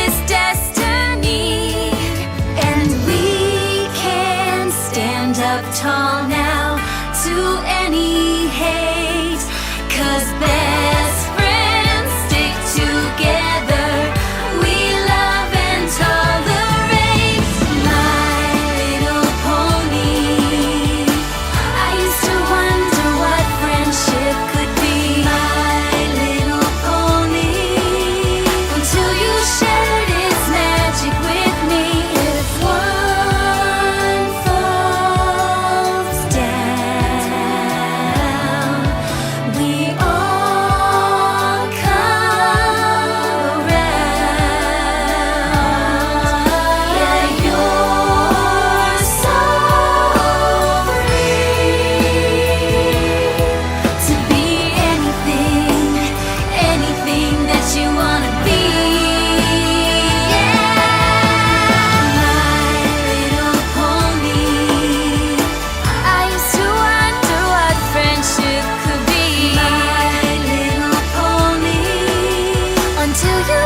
is destiny, and we can stand up tall now to any hate, 'cause best friends stick together. We love and tolerate. My Little Pony. I used to wonder what friendship could be. My Little Pony. Until you shared its magic with me. If one falls down, we all come around. Yeah, you're so free to be anything, anything that you wanna be. Yeah, My Little Pony. I used to wonder what friendship could be. My Little Pony. Until you